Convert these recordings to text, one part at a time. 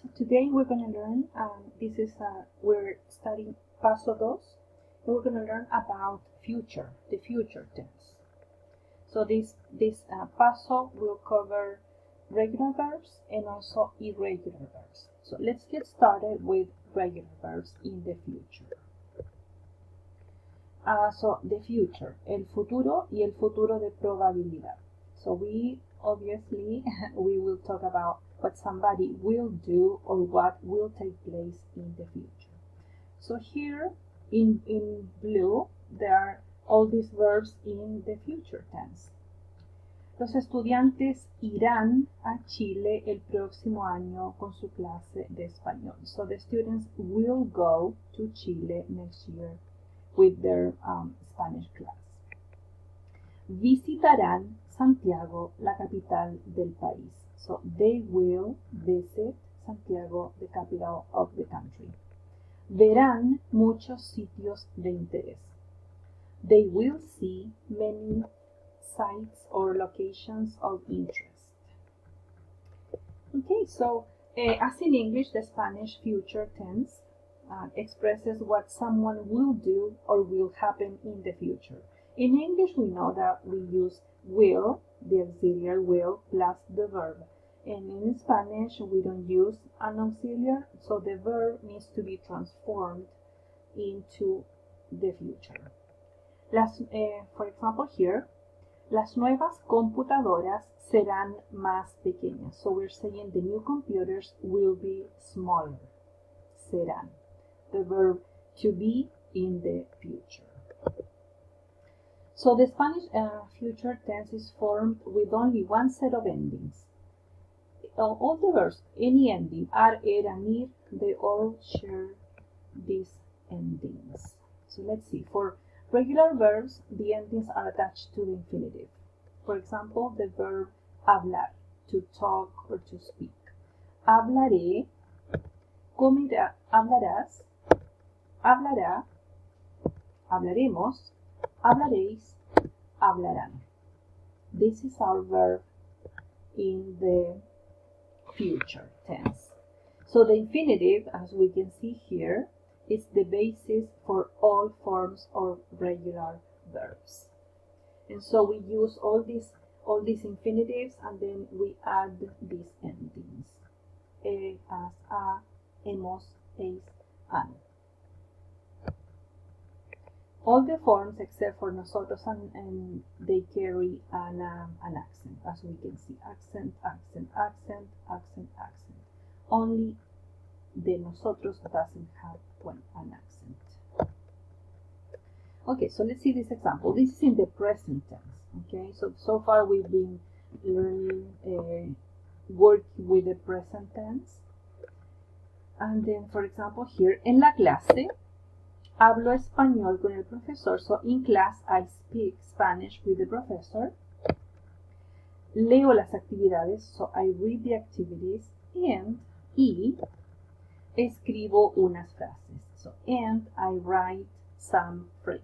So today we're going to learn, we're studying Paso Dos, and we're going to learn about the future tense. So this paso will cover regular verbs and also irregular verbs. So let's get started with regular verbs in the future. So the future, el futuro y el futuro de probabilidad. So we obviously we will talk about what somebody will do or what will take place in the future. So here in blue there are all these verbs in the future tense. Los estudiantes irán a Chile el próximo año con su clase de español. So the students will go to Chile next year with their Spanish class. Visitarán Santiago, la capital del país. So they will visit Santiago, the capital of the country. Verán muchos sitios de interés. They will see many sites or locations of interest. Okay, so as in English, the Spanish future tense expresses what someone will do or will happen in the future. In English, we know that we use will, the auxiliary will, plus the verb. And in Spanish, we don't use an auxiliary, so the verb needs to be transformed into the future. For example, here, las nuevas computadoras serán más pequeñas. So we're saying the new computers will be smaller. Serán. The verb to be in the future. So the Spanish future tense is formed with only one set of endings. All the verbs, any ending, are, era, ir, they all share these endings. So let's see. For regular verbs, the endings are attached to the infinitive. For example, the verb hablar, to talk or to speak. Hablaré, comerá, hablarás, hablará, hablaremos, hablaréis, hablarán. This is our verb in the future tense. So the infinitive, as we can see here, is the basis for all forms of regular verbs. And so we use all these infinitives and then we add these endings. As, a, hemos, eis, han. All the forms except for nosotros and they carry an accent, as we can see. Accent, accent, accent, accent, accent. Only the nosotros doesn't have an accent. Okay, so let's see this example. This is in the present tense. Okay, so far we've been learning working with the present tense. And then, for example, here, en la clase, hablo español con el profesor. So in class, I speak Spanish with the professor. Leo las actividades. So I read the activities. And escribo unas frases. So and I write some phrases.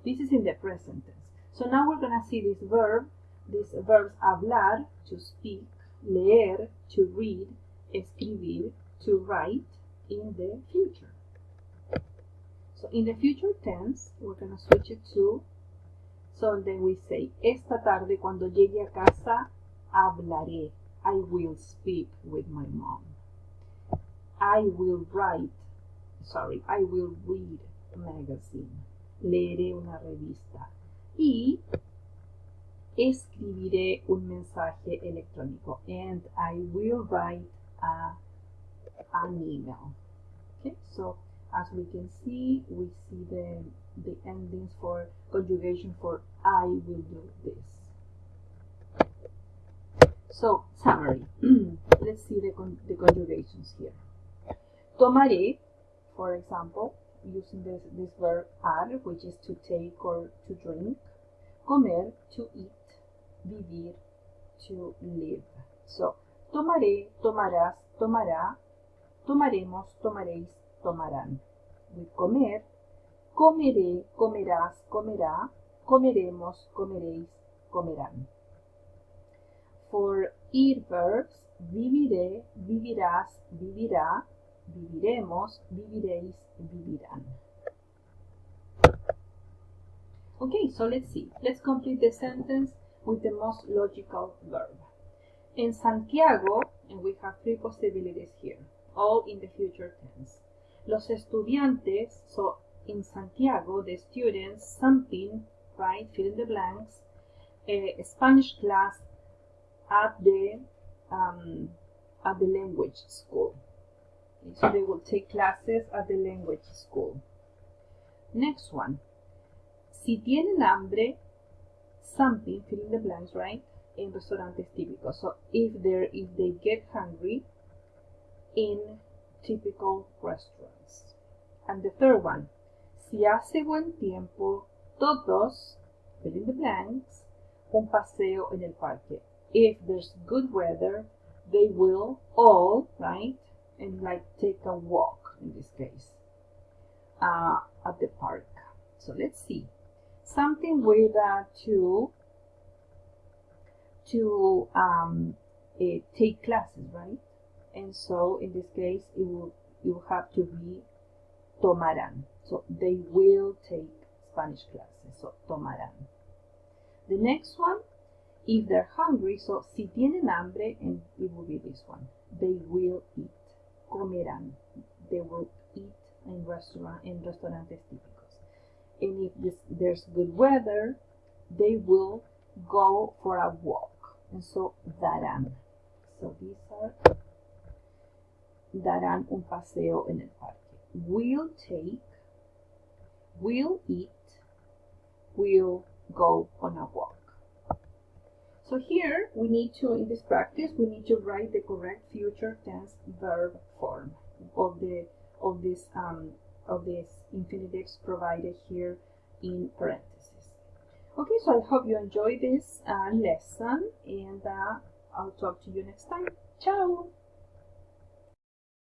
This is in the present tense. So now we're going to see this verb. These verbs hablar, to speak, leer, to read, escribir, to write in the future. So in the future tense, we're going to switch it to, so then we say, esta tarde cuando llegue a casa, hablaré. I will speak with my mom. I will read a magazine. Leeré una revista. Y escribiré un mensaje electrónico. And I will write an email. Okay, so as we can see, we see the endings for conjugation for I will do this. So, summary. Let's see the conjugations here. Tomaré, for example, using this verb ar, which is to take or to drink. Comer, to eat. Vivir, to live. So, tomaré, tomarás, tomará. Tomaremos, tomaréis, tomarán. With comer, comeré, comerás, comerá. Comeremos, comeréis, comerán. For ir verbs, viviré, vivirás, vivirá, viviremos, viviréis, vivirán. Okay, so let's see. Let's complete the sentence with the most logical verb. En Santiago, and we have three possibilities here, all in the future tense. Los estudiantes, so in Santiago, the students, something, right, fill in the blanks, a Spanish class at the language school. Okay, so they will take classes at the language school. Next one. Si tienen hambre, something, fill in the blanks, right? En restaurantes típicos. So if they get hungry in typical restaurants. And the third one. Si hace buen tiempo, todos, fill in the blanks, un paseo en el parque. If there's good weather, they will all, right? And like take a walk in this case at the park. So let's see. Something with to take classes, right? And so in this case, you have to be tomarán. So they will take Spanish classes. So tomarán. The next one, if they're hungry, so si tienen hambre, and it will be this one. They will eat. Comerán. They will eat in restaurantes típicos. And if there's good weather, they will go for a walk. And so darán. So these are darán un paseo en el parque. Will take, will eat, will go on a walk. So here we need to, in this practice, we need to write the correct future tense verb form of these infinitives provided here in parentheses. Okay, so I hope you enjoyed this lesson, and I'll talk to you next time. Ciao!